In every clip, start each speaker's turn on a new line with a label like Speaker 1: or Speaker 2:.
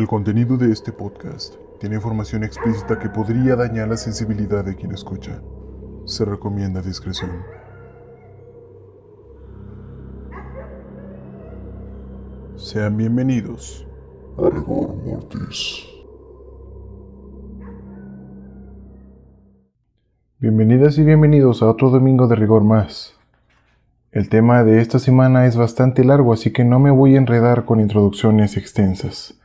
Speaker 1: El contenido de este podcast tiene información explícita que podría dañar la sensibilidad de quien escucha. Se recomienda discreción. Sean bienvenidos a Rigor Mortis. Bienvenidas y bienvenidos a otro domingo de Rigor Más. El tema de esta semana es bastante largo, así que no me voy a enredar con introducciones extensas.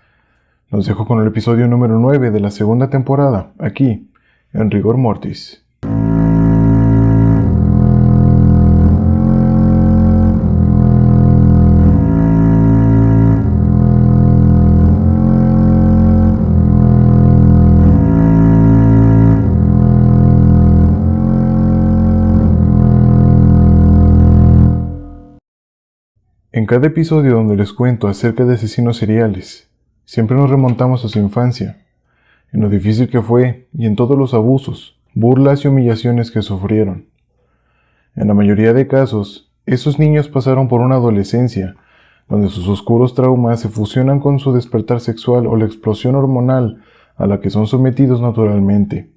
Speaker 1: Los dejo con el episodio número 9 de la segunda temporada, aquí, en Rigor Mortis. En cada episodio donde les cuento acerca de asesinos seriales, siempre nos remontamos a su infancia, en lo difícil que fue y en todos los abusos, burlas y humillaciones que sufrieron. En la mayoría de casos, esos niños pasaron por una adolescencia, donde sus oscuros traumas se fusionan con su despertar sexual o la explosión hormonal a la que son sometidos naturalmente.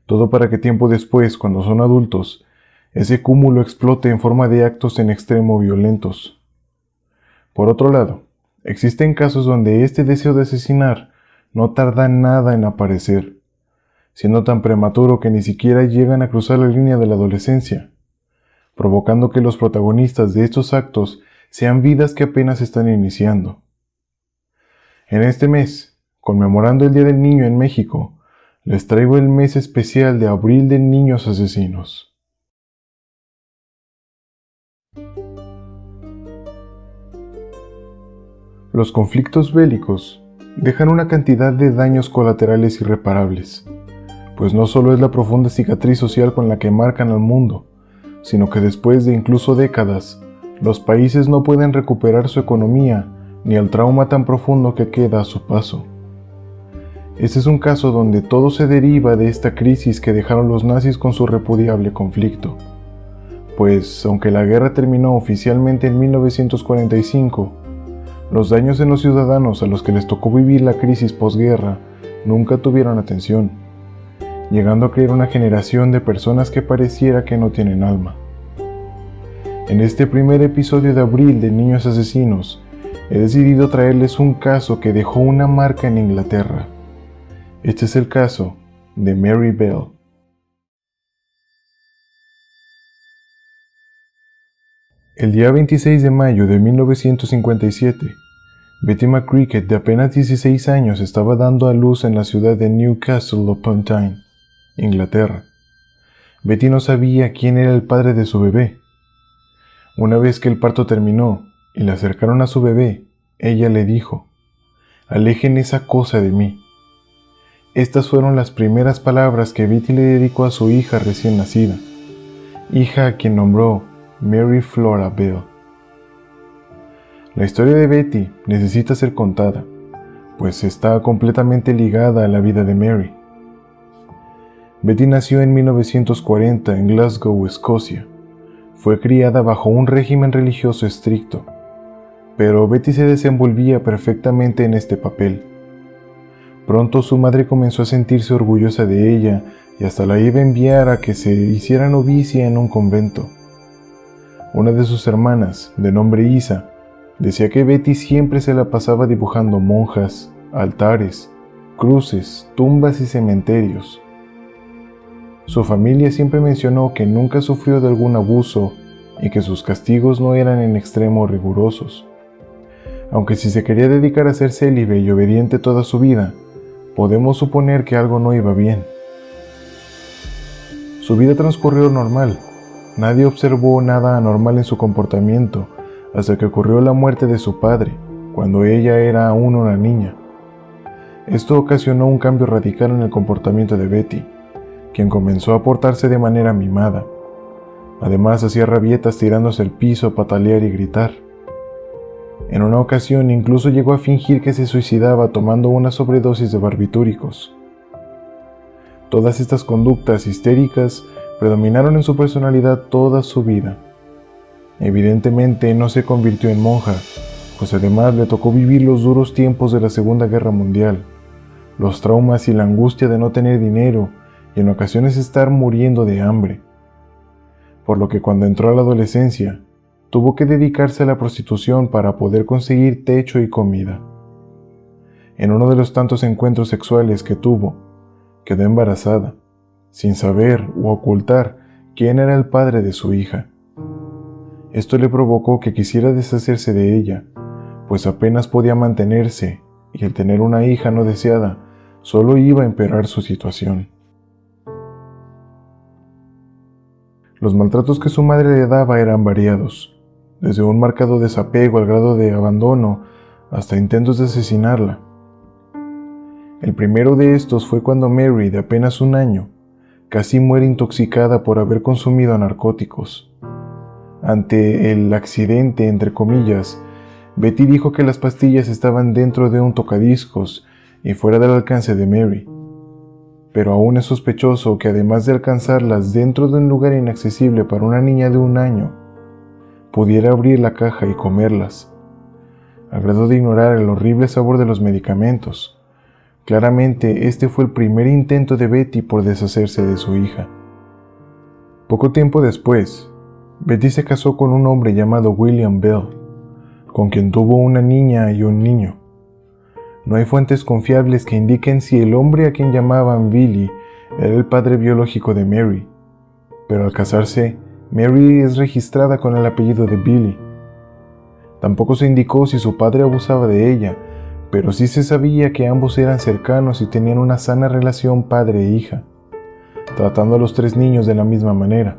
Speaker 1: Todo para que tiempo después, cuando son adultos, ese cúmulo explote en forma de actos en extremo violentos. Por otro lado, existen casos donde este deseo de asesinar no tarda nada en aparecer, siendo tan prematuro que ni siquiera llegan a cruzar la línea de la adolescencia, provocando que los protagonistas de estos actos sean vidas que apenas están iniciando. En este mes, conmemorando el Día del Niño en México, les traigo el mes especial de Abril de Niños Asesinos. Los conflictos bélicos dejan una cantidad de daños colaterales irreparables, pues no solo es la profunda cicatriz social con la que marcan al mundo, sino que después de incluso décadas, los países no pueden recuperar su economía ni el trauma tan profundo que queda a su paso. Este es un caso donde todo se deriva de esta crisis que dejaron los nazis con su repudiable conflicto, pues aunque la guerra terminó oficialmente en 1945, los daños en los ciudadanos a los que les tocó vivir la crisis posguerra nunca tuvieron atención, llegando a crear una generación de personas que pareciera que no tienen alma. En este primer episodio de Abril de Niños Asesinos, he decidido traerles un caso que dejó una marca en Inglaterra. Este es el caso de Mary Bell. El día 26 de mayo de 1957, Betty McCricket, de apenas 16 años, estaba dando a luz en la ciudad de Newcastle upon Tyne, Inglaterra. Betty no sabía quién era el padre de su bebé. Una vez que el parto terminó y le acercaron a su bebé, ella le dijo: «Alejen esa cosa de mí». Estas fueron las primeras palabras que Betty le dedicó a su hija recién nacida, hija a quien nombró Mary Flora Bell. La historia de Betty necesita ser contada, pues está completamente ligada a la vida de Mary. Betty nació en 1940 en Glasgow, Escocia. Fue criada bajo un régimen religioso estricto, pero Betty se desenvolvía perfectamente en este papel. Pronto su madre comenzó a sentirse orgullosa de ella y hasta la iba a enviar a que se hiciera novicia en un convento. Una de sus hermanas, de nombre Isa, decía que Betty siempre se la pasaba dibujando monjas, altares, cruces, tumbas y cementerios. Su familia siempre mencionó que nunca sufrió de algún abuso y que sus castigos no eran en extremo rigurosos. Aunque si se quería dedicar a ser célibe y obediente toda su vida, podemos suponer que algo no iba bien. Su vida transcurrió normal. Nadie observó nada anormal en su comportamiento hasta que ocurrió la muerte de su padre, cuando ella era aún una niña. Esto ocasionó un cambio radical en el comportamiento de Betty, quien comenzó a portarse de manera mimada. Además, hacía rabietas tirándose al piso a patalear y gritar. En una ocasión incluso llegó a fingir que se suicidaba tomando una sobredosis de barbitúricos. Todas estas conductas histéricas predominaron en su personalidad toda su vida. Evidentemente no se convirtió en monja, pues además le tocó vivir los duros tiempos de la Segunda Guerra Mundial, los traumas y la angustia de no tener dinero y en ocasiones estar muriendo de hambre. Por lo que cuando entró a la adolescencia, tuvo que dedicarse a la prostitución para poder conseguir techo y comida. En uno de los tantos encuentros sexuales que tuvo, quedó embarazada, sin saber u ocultar quién era el padre de su hija. Esto le provocó que quisiera deshacerse de ella, pues apenas podía mantenerse y el tener una hija no deseada solo iba a empeorar su situación. Los maltratos que su madre le daba eran variados, desde un marcado desapego al grado de abandono hasta intentos de asesinarla. El primero de estos fue cuando Mary, de apenas 1 año, casi muere intoxicada por haber consumido narcóticos. Ante el accidente, entre comillas, Betty dijo que las pastillas estaban dentro de un tocadiscos y fuera del alcance de Mary. Pero aún es sospechoso que además de alcanzarlas dentro de un lugar inaccesible para una niña de 1 año, pudiera abrir la caja y comerlas, al grado de ignorar el horrible sabor de los medicamentos. Claramente, este fue el primer intento de Betty por deshacerse de su hija. Poco tiempo después, Betty se casó con un hombre llamado William Bell, con quien tuvo una niña y un niño. No hay fuentes confiables que indiquen si el hombre a quien llamaban Billy era el padre biológico de Mary, pero al casarse, Mary es registrada con el apellido de Billy. Tampoco se indicó si su padre abusaba de ella, pero sí se sabía que ambos eran cercanos y tenían una sana relación padre e hija, tratando a los 3 niños de la misma manera,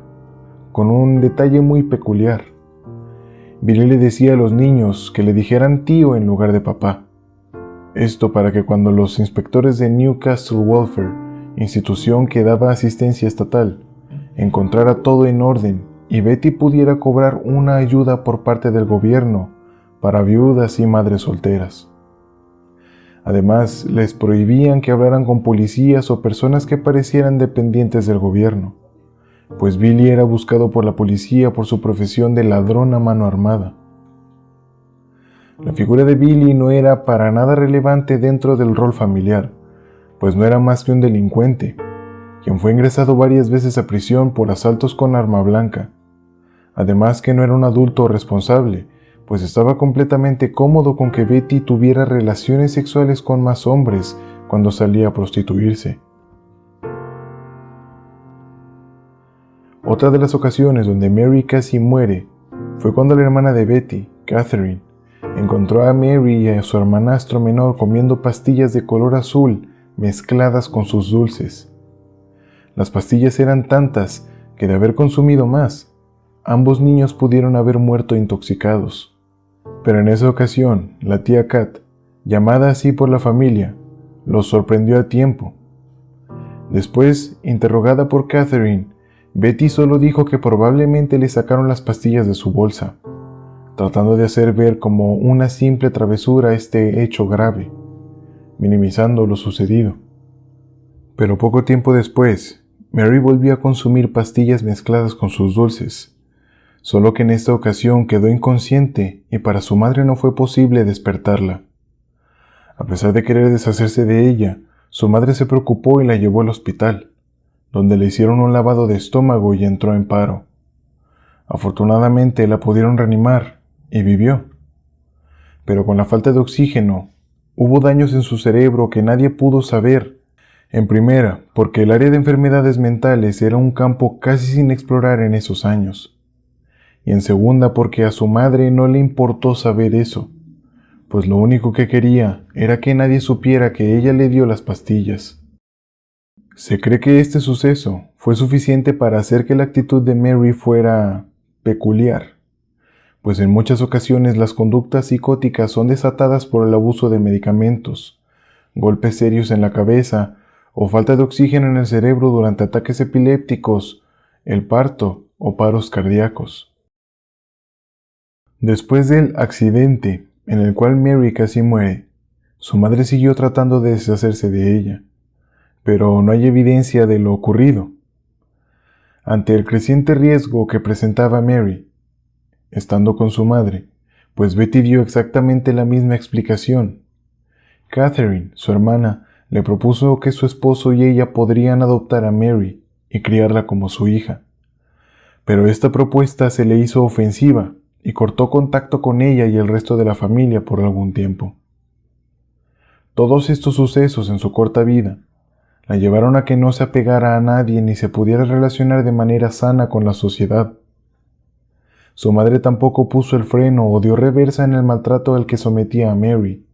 Speaker 1: con un detalle muy peculiar. Billy le decía a los niños que le dijeran tío en lugar de papá. Esto para que cuando los inspectores de Newcastle Welfare, institución que daba asistencia estatal, encontrara todo en orden y Betty pudiera cobrar una ayuda por parte del gobierno para viudas y madres solteras. Además, les prohibían que hablaran con policías o personas que parecieran dependientes del gobierno, pues Billy era buscado por la policía por su profesión de ladrón a mano armada. La figura de Billy no era para nada relevante dentro del rol familiar, pues no era más que un delincuente, quien fue ingresado varias veces a prisión por asaltos con arma blanca. Además que no era un adulto responsable, pues estaba completamente cómodo con que Betty tuviera relaciones sexuales con más hombres cuando salía a prostituirse. Otra de las ocasiones donde Mary casi muere fue cuando la hermana de Betty, Catherine, encontró a Mary y a su hermanastro menor comiendo pastillas de color azul mezcladas con sus dulces. Las pastillas eran tantas que de haber consumido más, ambos niños pudieron haber muerto intoxicados. Pero en esa ocasión, la tía Kat, llamada así por la familia, los sorprendió a tiempo. Después, interrogada por Catherine, Betty solo dijo que probablemente le sacaron las pastillas de su bolsa, tratando de hacer ver como una simple travesura este hecho grave, minimizando lo sucedido. Pero poco tiempo después, Mary volvió a consumir pastillas mezcladas con sus dulces, solo que en esta ocasión quedó inconsciente y para su madre no fue posible despertarla. A pesar de querer deshacerse de ella, su madre se preocupó y la llevó al hospital, donde le hicieron un lavado de estómago y entró en paro. Afortunadamente la pudieron reanimar y vivió. Pero con la falta de oxígeno, hubo daños en su cerebro que nadie pudo saber. En primera, porque el área de enfermedades mentales era un campo casi sin explorar en esos años. Y en segunda, porque a su madre no le importó saber eso, pues lo único que quería era que nadie supiera que ella le dio las pastillas. Se cree que este suceso fue suficiente para hacer que la actitud de Mary fuera peculiar, pues en muchas ocasiones las conductas psicóticas son desatadas por el abuso de medicamentos, golpes serios en la cabeza o falta de oxígeno en el cerebro durante ataques epilépticos, el parto o paros cardíacos. Después del accidente en el cual Mary casi muere, su madre siguió tratando de deshacerse de ella, pero no hay evidencia de lo ocurrido. Ante el creciente riesgo que presentaba Mary, estando con su madre, pues Betty dio exactamente la misma explicación. Catherine, su hermana, le propuso que su esposo y ella podrían adoptar a Mary y criarla como su hija. Pero esta propuesta se le hizo ofensiva y cortó contacto con ella y el resto de la familia por algún tiempo. Todos estos sucesos en su corta vida la llevaron a que no se apegara a nadie ni se pudiera relacionar de manera sana con la sociedad. Su madre tampoco puso el freno o dio reversa en el maltrato al que sometía a Mary,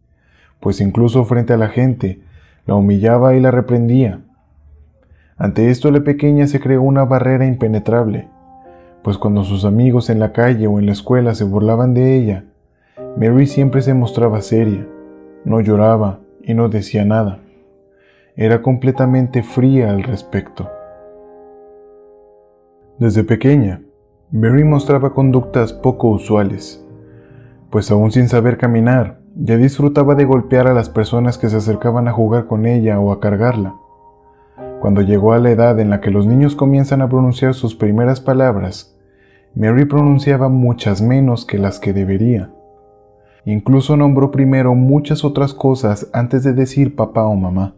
Speaker 1: pues incluso frente a la gente la humillaba y la reprendía. Ante esto la pequeña se creó una barrera impenetrable, pues cuando sus amigos en la calle o en la escuela se burlaban de ella, Mary siempre se mostraba seria, no lloraba y no decía nada. Era completamente fría al respecto. Desde pequeña, Mary mostraba conductas poco usuales, pues aún sin saber caminar, ya disfrutaba de golpear a las personas que se acercaban a jugar con ella o a cargarla. Cuando llegó a la edad en la que los niños comienzan a pronunciar sus primeras palabras, Mary pronunciaba muchas menos que las que debería. Incluso nombró primero muchas otras cosas antes de decir papá o mamá.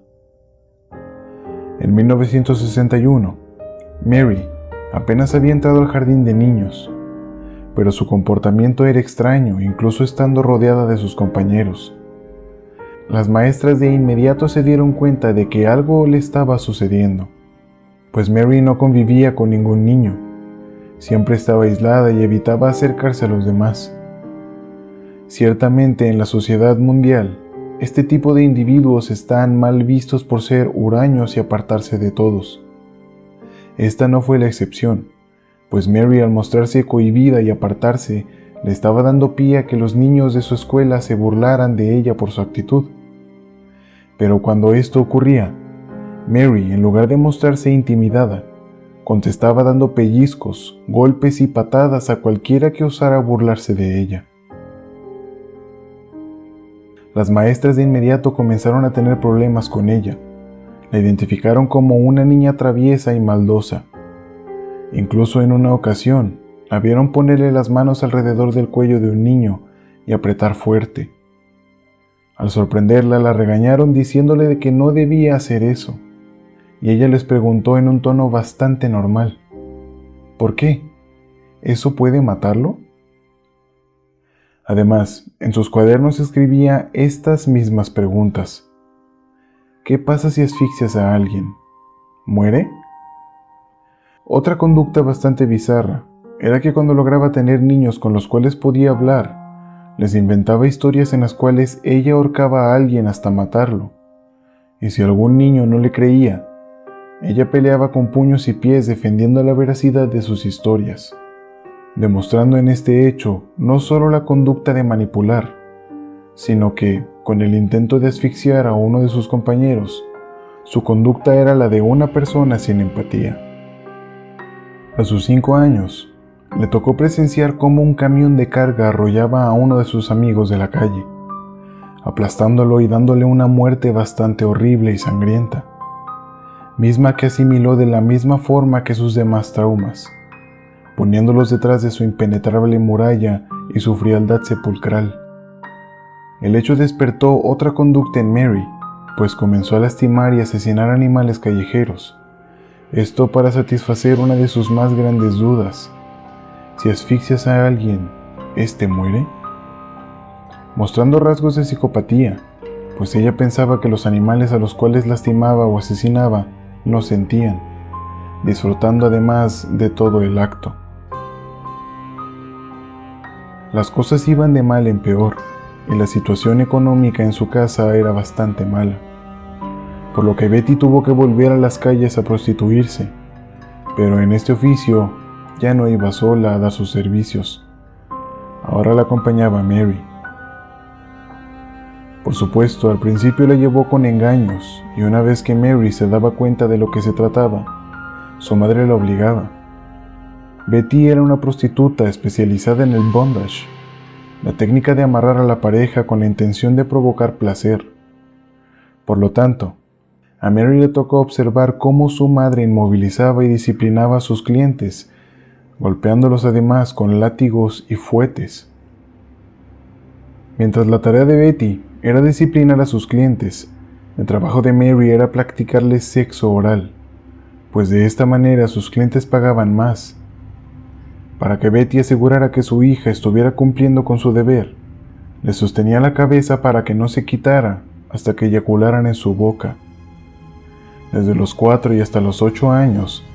Speaker 1: En 1961, Mary apenas había entrado al jardín de niños, pero su comportamiento era extraño, incluso estando rodeada de sus compañeros. Las maestras de inmediato se dieron cuenta de que algo le estaba sucediendo, pues Mary no convivía con ningún niño, siempre estaba aislada y evitaba acercarse a los demás. Ciertamente en la sociedad mundial, este tipo de individuos están mal vistos por ser huraños y apartarse de todos. Esta no fue la excepción, pues Mary, al mostrarse cohibida y apartarse, le estaba dando pie a que los niños de su escuela se burlaran de ella por su actitud. Pero cuando esto ocurría, Mary, en lugar de mostrarse intimidada, contestaba dando pellizcos, golpes y patadas a cualquiera que osara burlarse de ella. Las maestras de inmediato comenzaron a tener problemas con ella. La identificaron como una niña traviesa y maldosa. Incluso en una ocasión, la vieron ponerle las manos alrededor del cuello de un niño y apretar fuerte. Al sorprenderla, la regañaron diciéndole de que no debía hacer eso, y ella les preguntó en un tono bastante normal: ¿por qué? ¿Eso puede matarlo? Además, en sus cuadernos escribía estas mismas preguntas. ¿Qué pasa si asfixias a alguien? ¿Muere? Otra conducta bastante bizarra era que cuando lograba tener niños con los cuales podía hablar, les inventaba historias en las cuales ella ahorcaba a alguien hasta matarlo. Y si algún niño no le creía, ella peleaba con puños y pies defendiendo la veracidad de sus historias, demostrando en este hecho no solo la conducta de manipular, sino que, con el intento de asfixiar a uno de sus compañeros, su conducta era la de una persona sin empatía. A sus 5 años, le tocó presenciar cómo un camión de carga arrollaba a uno de sus amigos de la calle, aplastándolo y dándole una muerte bastante horrible y sangrienta, misma que asimiló de la misma forma que sus demás traumas, poniéndolos detrás de su impenetrable muralla y su frialdad sepulcral. El hecho despertó otra conducta en Mary, pues comenzó a lastimar y asesinar animales callejeros. Esto para satisfacer una de sus más grandes dudas: si asfixias a alguien, ¿éste muere? Mostrando rasgos de psicopatía, pues ella pensaba que los animales a los cuales lastimaba o asesinaba no sentían, disfrutando además de todo el acto. Las cosas iban de mal en peor, y la situación económica en su casa era bastante mala, por lo que Betty tuvo que volver a las calles a prostituirse, pero en este oficio ya no iba sola a dar sus servicios. Ahora la acompañaba Mary. Por supuesto, al principio la llevó con engaños, y una vez que Mary se daba cuenta de lo que se trataba, su madre la obligaba. Betty era una prostituta especializada en el bondage, la técnica de amarrar a la pareja con la intención de provocar placer. Por lo tanto, a Mary le tocó observar cómo su madre inmovilizaba y disciplinaba a sus clientes, golpeándolos además con látigos y fuetes. Mientras la tarea de Betty era disciplinar a sus clientes, el trabajo de Mary era practicarles sexo oral, pues de esta manera sus clientes pagaban más. Para que Betty asegurara que su hija estuviera cumpliendo con su deber, le sostenía la cabeza para que no se quitara hasta que eyacularan en su boca. Desde los 4 y hasta los 8 años,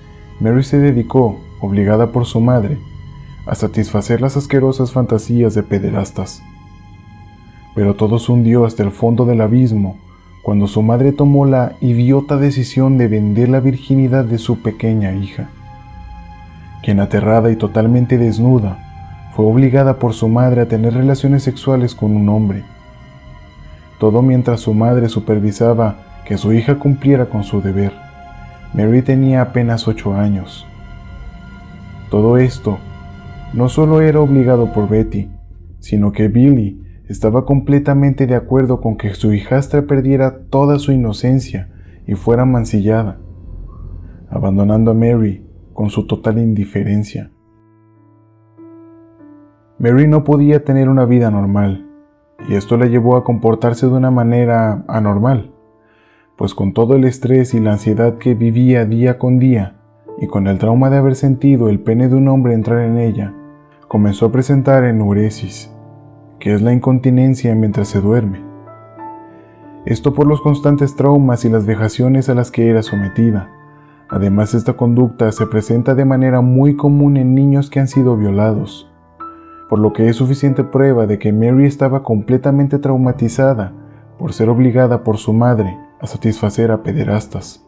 Speaker 1: Mary se dedicó, obligada por su madre, a satisfacer las asquerosas fantasías de pederastas. Pero todo se hundió hasta el fondo del abismo cuando su madre tomó la idiota decisión de vender la virginidad de su pequeña hija, quien, aterrada y totalmente desnuda, fue obligada por su madre a tener relaciones sexuales con un hombre. Todo mientras su madre supervisaba que su hija cumpliera con su deber. Mary tenía apenas 8 años. Todo esto no solo era obligado por Betty, sino que Billy estaba completamente de acuerdo con que su hijastra perdiera toda su inocencia y fuera mancillada, abandonando a Mary con su total indiferencia. Mary no podía tener una vida normal, y esto la llevó a comportarse de una manera anormal, pues con todo el estrés y la ansiedad que vivía día con día, y con el trauma de haber sentido el pene de un hombre entrar en ella, comenzó a presentar enuresis, que es la incontinencia mientras se duerme. Esto por los constantes traumas y las vejaciones a las que era sometida. Además, esta conducta se presenta de manera muy común en niños que han sido violados, por lo que es suficiente prueba de que Mary estaba completamente traumatizada por ser obligada por su madre a satisfacer a pederastas.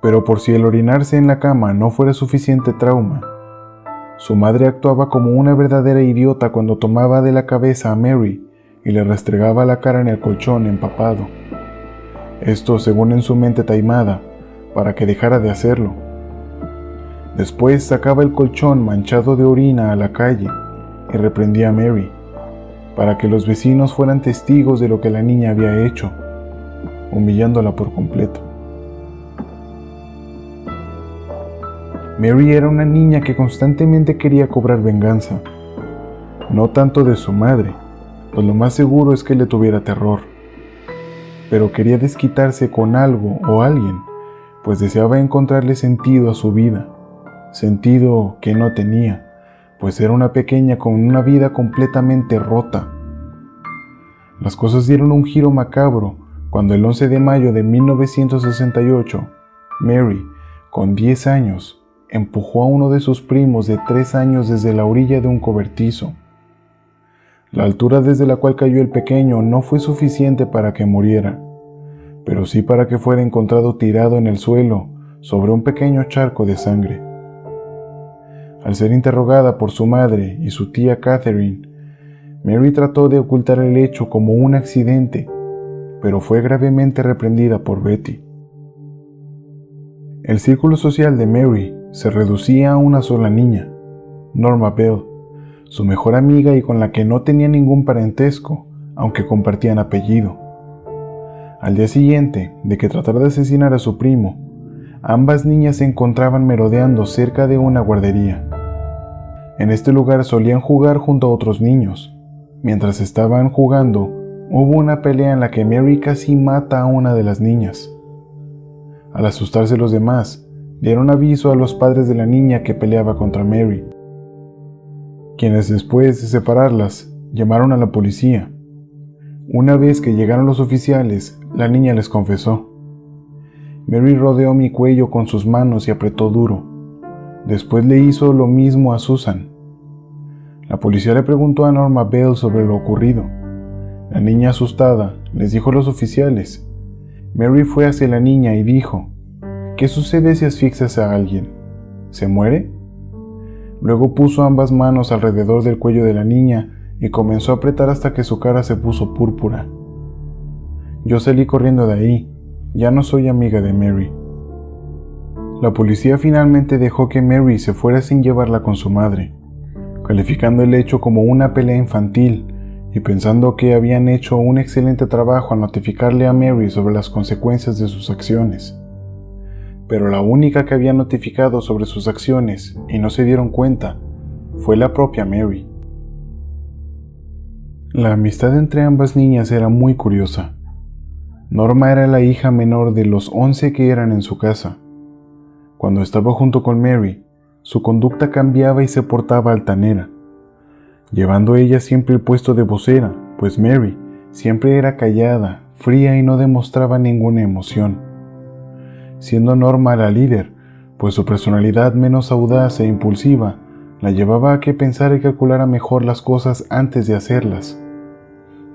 Speaker 1: Pero por si el orinarse en la cama no fuera suficiente trauma, su madre actuaba como una verdadera idiota cuando tomaba de la cabeza a Mary y le restregaba la cara en el colchón empapado. Esto, según en su mente taimada, para que dejara de hacerlo. Después sacaba el colchón manchado de orina a la calle y reprendía a Mary, para que los vecinos fueran testigos de lo que la niña había hecho, humillándola por completo. Mary era una niña que constantemente quería cobrar venganza, no tanto de su madre, pues lo más seguro es que le tuviera terror, pero quería desquitarse con algo o alguien, pues deseaba encontrarle sentido a su vida, sentido que no tenía, pues era una pequeña con una vida completamente rota. Las cosas dieron un giro macabro cuando el 11 de mayo de 1968, Mary, con 10 años, empujó a uno de sus primos de 3 años desde la orilla de un cobertizo. La altura desde la cual cayó el pequeño no fue suficiente para que muriera, pero sí para que fuera encontrado tirado en el suelo sobre un pequeño charco de sangre. Al ser interrogada por su madre y su tía Catherine, Mary trató de ocultar el hecho como un accidente, pero fue gravemente reprendida por Betty. El círculo social de Mary se reducía a una sola niña, Norma Bell, su mejor amiga y con la que no tenía ningún parentesco, aunque compartían apellido. Al día siguiente de que tratara de asesinar a su primo, ambas niñas se encontraban merodeando cerca de una guardería. En este lugar solían jugar junto a otros niños. Mientras estaban jugando, hubo una pelea en la que Mary casi mata a una de las niñas. Al asustarse los demás, dieron aviso a los padres de la niña que peleaba contra Mary, quienes después de separarlas, llamaron a la policía. Una vez que llegaron los oficiales, la niña les confesó. Mary rodeó mi cuello con sus manos y apretó duro. Después le hizo lo mismo a Susan. La policía le preguntó a Norma Bell sobre lo ocurrido. La niña, asustada, les dijo a los oficiales. Mary fue hacia la niña y dijo: ¿Qué sucede si asfixias a alguien? ¿Se muere? Luego puso ambas manos alrededor del cuello de la niña y comenzó a apretar hasta que su cara se puso púrpura. Yo salí corriendo de ahí. Ya no soy amiga de Mary. La policía finalmente dejó que Mary se fuera sin llevarla con su madre, calificando el hecho como una pelea infantil y pensando que habían hecho un excelente trabajo al notificarle a Mary sobre las consecuencias de sus acciones. Pero la única que había notificado sobre sus acciones y no se dieron cuenta fue la propia Mary. La amistad entre ambas niñas era muy curiosa. Norma era la hija menor de los 11 que eran en su casa. Cuando estaba junto con Mary, su conducta cambiaba y se portaba altanera, llevando ella siempre el puesto de vocera, pues Mary siempre era callada, fría y no demostraba ninguna emoción. Siendo Norma la líder, pues su personalidad menos audaz e impulsiva la llevaba a que pensara y calculara mejor las cosas antes de hacerlas,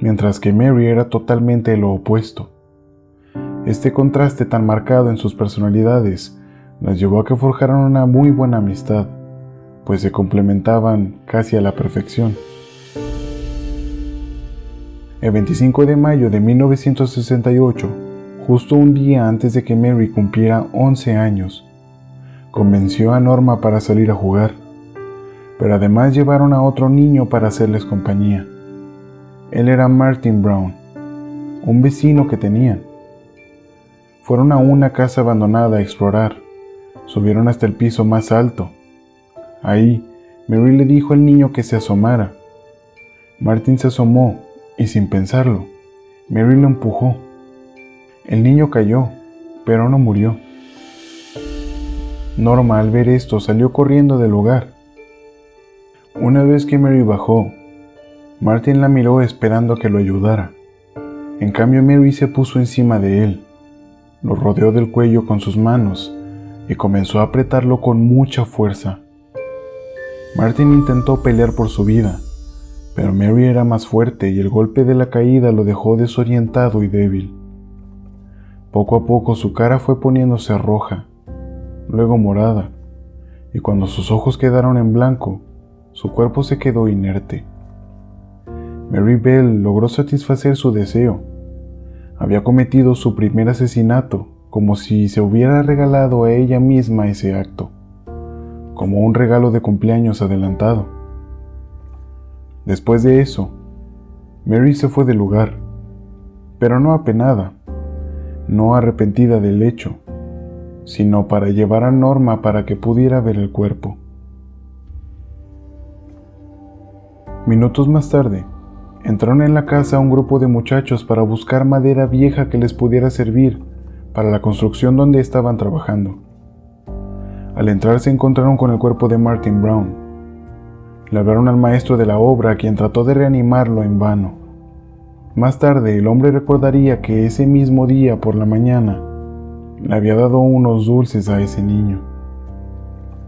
Speaker 1: mientras que Mary era totalmente lo opuesto. Este contraste tan marcado en sus personalidades las llevó a que forjaran una muy buena amistad, pues se complementaban casi a la perfección. El 25 de mayo de 1968, justo un día antes de que Mary cumpliera 11 años, convenció a Norma para salir a jugar, pero además llevaron a otro niño para hacerles compañía. Él era Martin Brown, un vecino que tenían. Fueron a una casa abandonada a explorar. Subieron hasta el piso más alto. Ahí, Mary le dijo al niño que se asomara. Martin se asomó y sin pensarlo, Mary lo empujó. El niño cayó, pero no murió. Norma, al ver esto, salió corriendo del lugar. Una vez que Mary bajó, Martin la miró esperando a que lo ayudara. En cambio, Mary se puso encima de él, lo rodeó del cuello con sus manos y comenzó a apretarlo con mucha fuerza. Martin intentó pelear por su vida, pero Mary era más fuerte y el golpe de la caída lo dejó desorientado y débil. Poco a poco su cara fue poniéndose roja, luego morada, y cuando sus ojos quedaron en blanco, su cuerpo se quedó inerte. Mary Bell logró satisfacer su deseo. Había cometido su primer asesinato, como si se hubiera regalado a ella misma ese acto, como un regalo de cumpleaños adelantado. Después de eso, Mary se fue del lugar, pero no apenada, no arrepentida del hecho, sino para llevar a Norma para que pudiera ver el cuerpo. Minutos más tarde, entraron en la casa un grupo de muchachos para buscar madera vieja que les pudiera servir para la construcción donde estaban trabajando. Al entrar se encontraron con el cuerpo de Martin Brown. Le hablaron al maestro de la obra, quien trató de reanimarlo en vano. Más tarde, el hombre recordaría que ese mismo día por la mañana le había dado unos dulces a ese niño.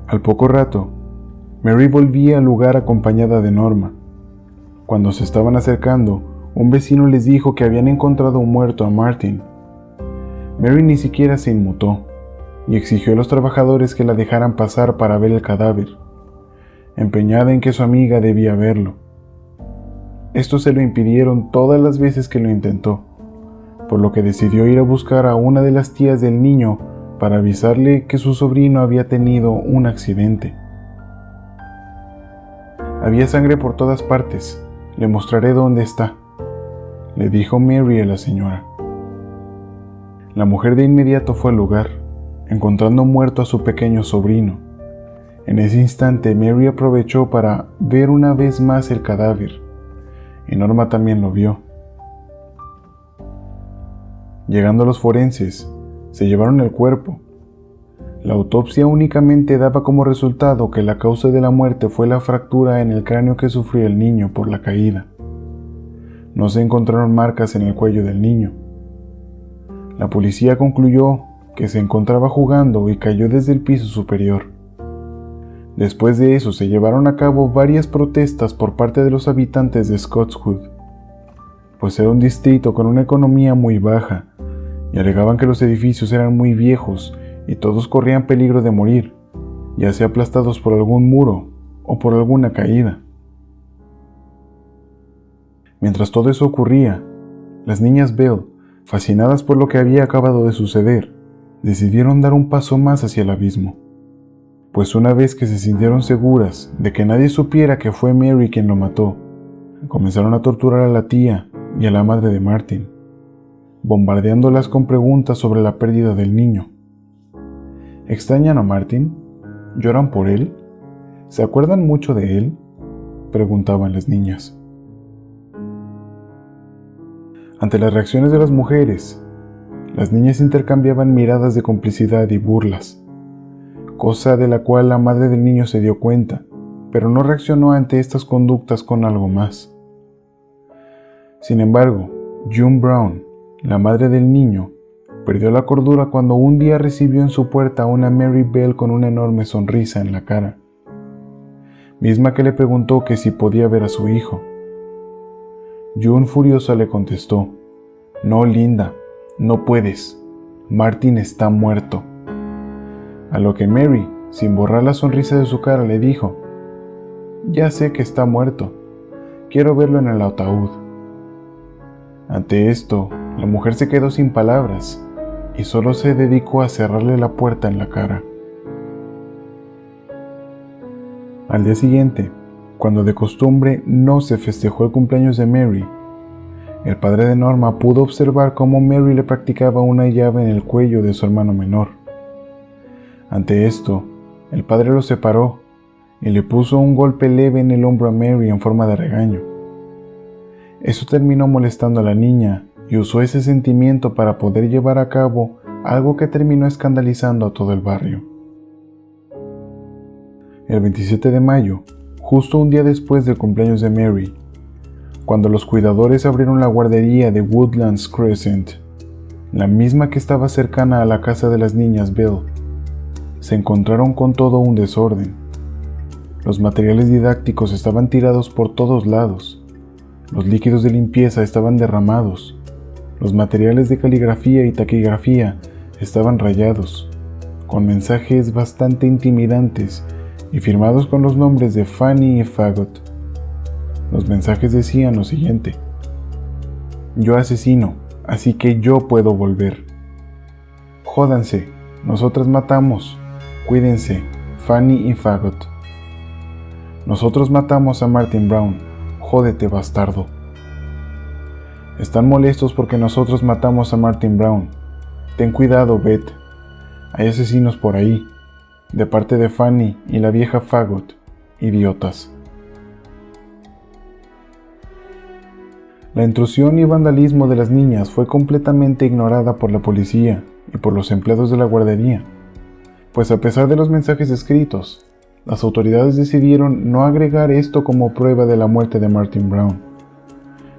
Speaker 1: Al poco rato, Mary volvía al lugar acompañada de Norma. Cuando se estaban acercando, un vecino les dijo que habían encontrado muerto a Martin. Mary ni siquiera se inmutó y exigió a los trabajadores que la dejaran pasar para ver el cadáver, empeñada en que su amiga debía verlo. Estos se lo impidieron todas las veces que lo intentó, por lo que decidió ir a buscar a una de las tías del niño para avisarle que su sobrino había tenido un accidente. Había sangre por todas partes. Le mostraré dónde está, le dijo Mary a la señora. La mujer de inmediato fue al lugar, encontrando muerto a su pequeño sobrino. En ese instante Mary aprovechó para ver una vez más el cadáver, y Norma también lo vio. Llegando los forenses, se llevaron el cuerpo. La autopsia únicamente daba como resultado que la causa de la muerte fue la fractura en el cráneo que sufrió el niño por la caída. No se encontraron marcas en el cuello del niño. La policía concluyó que se encontraba jugando y cayó desde el piso superior. Después de eso se llevaron a cabo varias protestas por parte de los habitantes de Scottswood, pues era un distrito con una economía muy baja, y alegaban que los edificios eran muy viejos y todos corrían peligro de morir, ya sea aplastados por algún muro o por alguna caída. Mientras todo eso ocurría, las niñas Bell, fascinadas por lo que había acabado de suceder, decidieron dar un paso más hacia el abismo, pues una vez que se sintieron seguras de que nadie supiera que fue Mary quien lo mató, comenzaron a torturar a la tía y a la madre de Martin, bombardeándolas con preguntas sobre la pérdida del niño. ¿Extrañan a Martin? ¿Lloran por él? ¿Se acuerdan mucho de él?, preguntaban las niñas. Ante las reacciones de las mujeres, las niñas intercambiaban miradas de complicidad y burlas, cosa de la cual la madre del niño se dio cuenta, pero no reaccionó ante estas conductas con algo más. Sin embargo, June Brown, la madre del niño, perdió la cordura cuando un día recibió en su puerta a una Mary Bell con una enorme sonrisa en la cara, misma que le preguntó que si podía ver a su hijo. June furiosa le contestó: «No, linda, no puedes. Martin está muerto». A lo que Mary, sin borrar la sonrisa de su cara, le dijo: «Ya sé que está muerto. Quiero verlo en el ataúd». Ante esto, la mujer se quedó sin palabras y solo se dedicó a cerrarle la puerta en la cara. Al día siguiente, cuando de costumbre no se festejó el cumpleaños de Mary, el padre de Norma pudo observar cómo Mary le practicaba una llave en el cuello de su hermano menor. Ante esto, el padre lo separó y le puso un golpe leve en el hombro a Mary en forma de regaño. Eso terminó molestando a la niña y usó ese sentimiento para poder llevar a cabo algo que terminó escandalizando a todo el barrio. El 27 de mayo, justo un día después del cumpleaños de Mary, cuando los cuidadores abrieron la guardería de Woodlands Crescent, la misma que estaba cercana a la casa de las niñas Bell, se encontraron con todo un desorden. Los materiales didácticos estaban tirados por todos lados, los líquidos de limpieza estaban derramados, los materiales de caligrafía y taquigrafía estaban rayados, con mensajes bastante intimidantes y firmados con los nombres de Fanny y Faggot. Los mensajes decían lo siguiente: «Yo asesino, así que yo puedo volver. Jódanse, nosotras matamos, cuídense, Fanny y Faggot. Nosotros matamos a Martin Brown, jódete bastardo. Están molestos porque nosotros matamos a Martin Brown. Ten cuidado, Beth. Hay asesinos por ahí, de parte de Fanny y la vieja Faggot, idiotas». La intrusión y vandalismo de las niñas fue completamente ignorada por la policía y por los empleados de la guardería, pues a pesar de los mensajes escritos, las autoridades decidieron no agregar esto como prueba de la muerte de Martin Brown.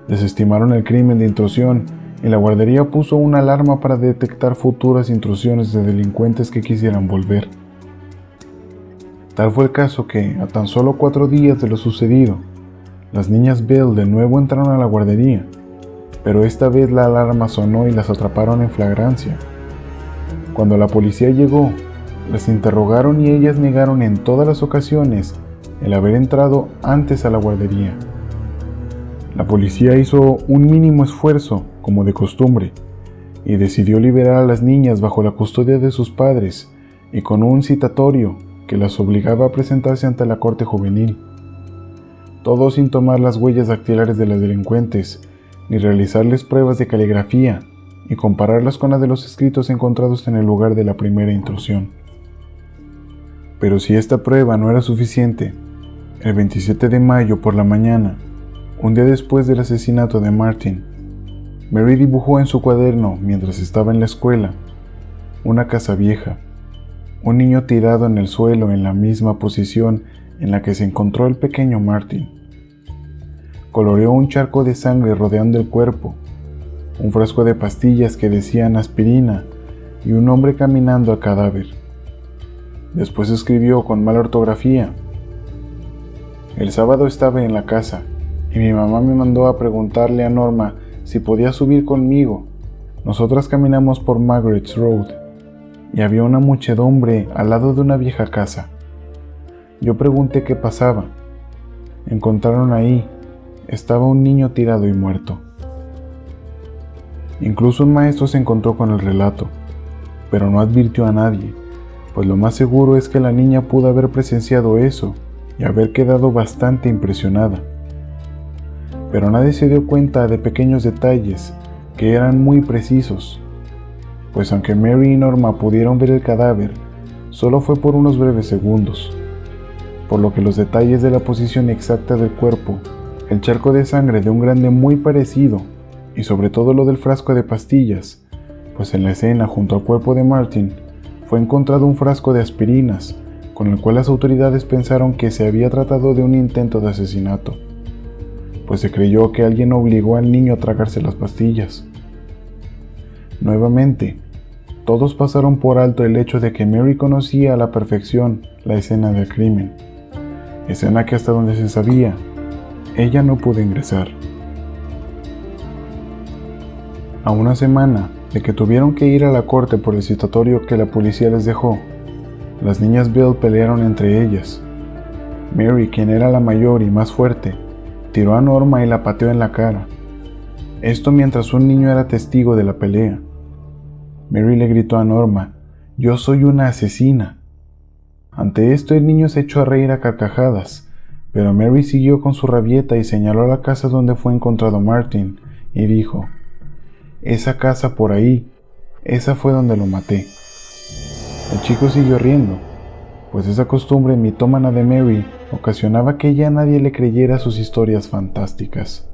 Speaker 1: Desestimaron el crimen de intrusión y la guardería puso una alarma para detectar futuras intrusiones de delincuentes que quisieran volver. Tal fue el caso que, a tan solo 4 días de lo sucedido, las niñas Bell de nuevo entraron a la guardería, pero esta vez la alarma sonó y las atraparon en flagrancia. Cuando la policía llegó, las interrogaron y ellas negaron en todas las ocasiones el haber entrado antes a la guardería. La policía hizo un mínimo esfuerzo, como de costumbre, y decidió liberar a las niñas bajo la custodia de sus padres y con un citatorio que las obligaba a presentarse ante la corte juvenil. Todo sin tomar las huellas dactilares de las delincuentes, ni realizarles pruebas de caligrafía, y compararlas con las de los escritos encontrados en el lugar de la primera intrusión. Pero si esta prueba no era suficiente, el 27 de mayo por la mañana, un día después del asesinato de Martin, Mary dibujó en su cuaderno, mientras estaba en la escuela, una casa vieja, un niño tirado en el suelo en la misma posición en la que se encontró el pequeño Martin. Coloreó un charco de sangre rodeando el cuerpo, un frasco de pastillas que decían aspirina y un hombre caminando al cadáver. Después escribió con mala ortografía: «El sábado estaba en la casa y mi mamá me mandó a preguntarle a Norma si podía subir conmigo. Nosotras caminamos por Margaret's Road y había una muchedumbre al lado de una vieja casa. Yo pregunté qué pasaba. Encontraron ahí, estaba un niño tirado y muerto». Incluso un maestro se encontró con el relato, pero no advirtió a nadie, pues lo más seguro es que la niña pudo haber presenciado eso y haber quedado bastante impresionada. Pero nadie se dio cuenta de pequeños detalles que eran muy precisos, pues aunque Mary y Norma pudieron ver el cadáver, solo fue por unos breves segundos, por lo que los detalles de la posición exacta del cuerpo, el charco de sangre de un grande muy parecido y sobre todo lo del frasco de pastillas, pues en la escena junto al cuerpo de Martin fue encontrado un frasco de aspirinas, con el cual las autoridades pensaron que se había tratado de un intento de asesinato, pues se creyó que alguien obligó al niño a tragarse las pastillas. Nuevamente, todos pasaron por alto el hecho de que Mary conocía a la perfección la escena del crimen, escena que hasta donde se sabía, ella no pudo ingresar. A una semana de que tuvieron que ir a la corte por el citatorio que la policía les dejó, las niñas Bell pelearon entre ellas. Mary, quien era la mayor y más fuerte, tiró a Norma y la pateó en la cara. Esto mientras un niño era testigo de la pelea. Mary le gritó a Norma: «Yo soy una asesina». Ante esto el niño se echó a reír a carcajadas, pero Mary siguió con su rabieta y señaló a la casa donde fue encontrado Martin y dijo: «Esa casa por ahí, esa fue donde lo maté». El chico siguió riendo, pues esa costumbre mitómana de Mary ocasionaba que ya nadie le creyera sus historias fantásticas.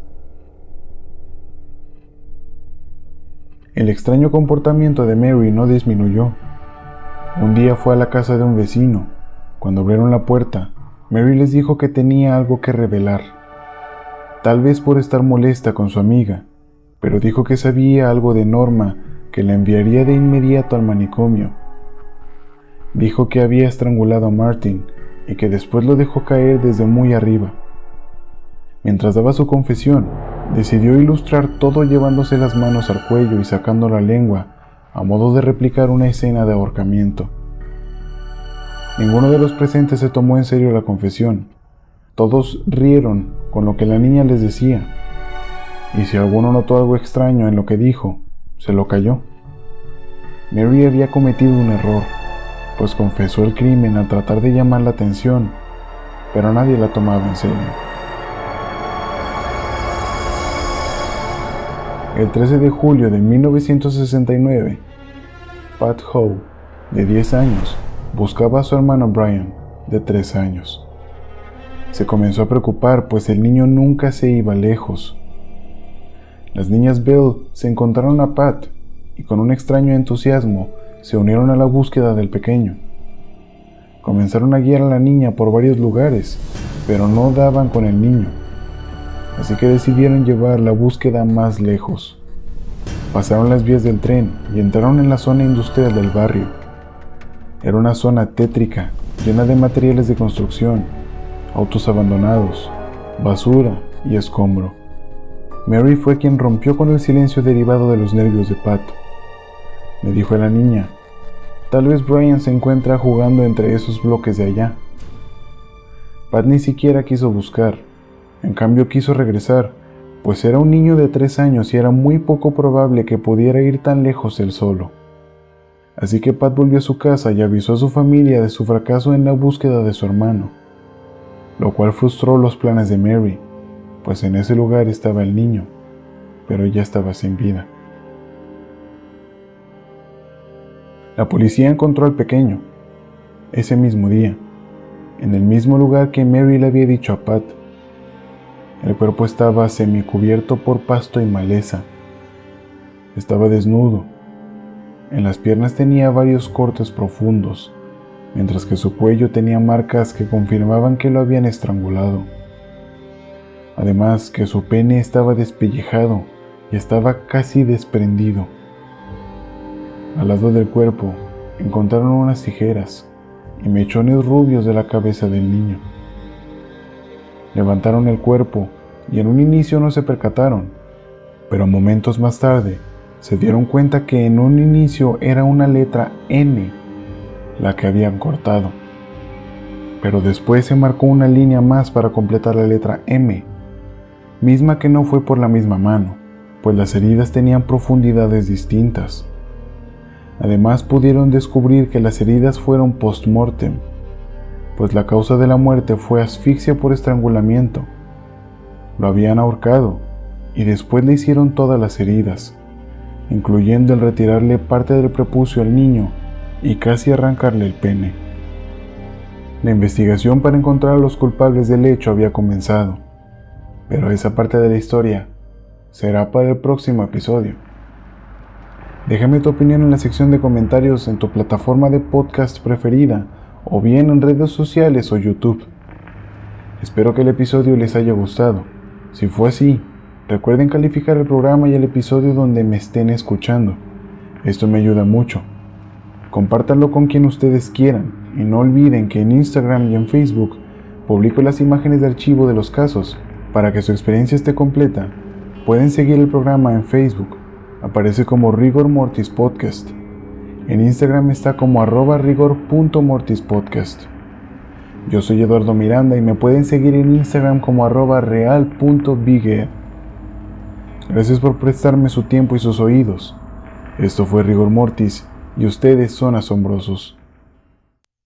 Speaker 1: El extraño comportamiento de Mary no disminuyó. Un día fue a la casa de un vecino. Cuando abrieron la puerta, Mary les dijo que tenía algo que revelar. Tal vez por estar molesta con su amiga, pero dijo que sabía algo de Norma que la enviaría de inmediato al manicomio. Dijo que había estrangulado a Martin y que después lo dejó caer desde muy arriba. Mientras daba su confesión, decidió ilustrar todo llevándose las manos al cuello y sacando la lengua, a modo de replicar una escena de ahorcamiento. Ninguno de los presentes se tomó en serio la confesión. Todos rieron con lo que la niña les decía, y si alguno notó algo extraño en lo que dijo, se lo calló. Mary había cometido un error, pues confesó el crimen al tratar de llamar la atención, pero nadie la tomaba en serio. El 13 de julio de 1969, Pat Howe, de 10 años, buscaba a su hermano Brian, de 3 años. Se comenzó a preocupar, pues el niño nunca se iba lejos. Las niñas Bell se encontraron a Pat y con un extraño entusiasmo se unieron a la búsqueda del pequeño. Comenzaron a guiar a la niña por varios lugares, pero no daban con el niño, así que decidieron llevar la búsqueda más lejos. Pasaron las vías del tren y entraron en la zona industrial del barrio. Era una zona tétrica, llena de materiales de construcción, autos abandonados, basura y escombro. Mary fue quien rompió con el silencio derivado de los nervios de Pat. Le dijo a la niña: «Tal vez Brian se encuentra jugando entre esos bloques de allá». Pat ni siquiera quiso buscar, en cambio quiso regresar, pues era un niño de 3 años y era muy poco probable que pudiera ir tan lejos él solo. Así que Pat volvió a su casa y avisó a su familia de su fracaso en la búsqueda de su hermano, lo cual frustró los planes de Mary, pues en ese lugar estaba el niño, pero ya estaba sin vida. La policía encontró al pequeño, ese mismo día, en el mismo lugar que Mary le había dicho a Pat. El cuerpo estaba semicubierto por pasto y maleza. Estaba desnudo. En las piernas tenía varios cortes profundos, mientras que su cuello tenía marcas que confirmaban que lo habían estrangulado. Además que su pene estaba despellejado y estaba casi desprendido. Al lado del cuerpo encontraron unas tijeras y mechones rubios de la cabeza del niño. Levantaron el cuerpo y en un inicio no se percataron, pero momentos más tarde se dieron cuenta que en un inicio era una letra N la que habían cortado, pero después se marcó una línea más para completar la letra M, misma que no fue por la misma mano, pues las heridas tenían profundidades distintas. Además pudieron descubrir que las heridas fueron post-mortem, pues la causa de la muerte fue asfixia por estrangulamiento. Lo habían ahorcado y después le hicieron todas las heridas, incluyendo el retirarle parte del prepucio al niño y casi arrancarle el pene. La investigación para encontrar a los culpables del hecho había comenzado, pero esa parte de la historia será para el próximo episodio. Déjame tu opinión en la sección de comentarios en tu plataforma de podcast preferida, o bien en redes sociales o YouTube. Espero que el episodio les haya gustado. Si fue así, recuerden calificar el programa y el episodio donde me estén escuchando. Esto me ayuda mucho. Compártanlo con quien ustedes quieran y no olviden que en Instagram y en Facebook publico las imágenes de archivo de los casos. Para que su experiencia esté completa, pueden seguir el programa en Facebook. Aparece como Rigor Mortis Podcast. En Instagram está como @rigor.mortispodcast. Yo soy Eduardo Miranda y me pueden seguir en Instagram como @real.biged. Gracias por prestarme su tiempo y sus oídos. Esto fue Rigor Mortis y ustedes son asombrosos.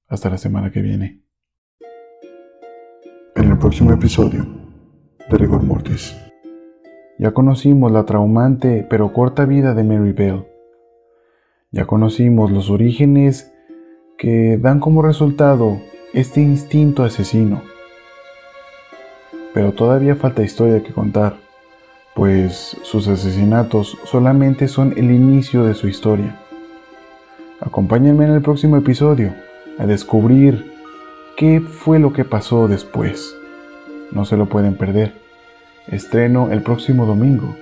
Speaker 1: Hasta la semana que viene. En el próximo episodio de Rigor Mortis. Ya conocimos la traumante pero corta vida de Mary Bell. Ya conocimos los orígenes que dan como resultado este instinto asesino. Pero todavía falta historia que contar, pues sus asesinatos solamente son el inicio de su historia. Acompáñenme en el próximo episodio a descubrir qué fue lo que pasó después. No se lo pueden perder. Estreno el próximo domingo.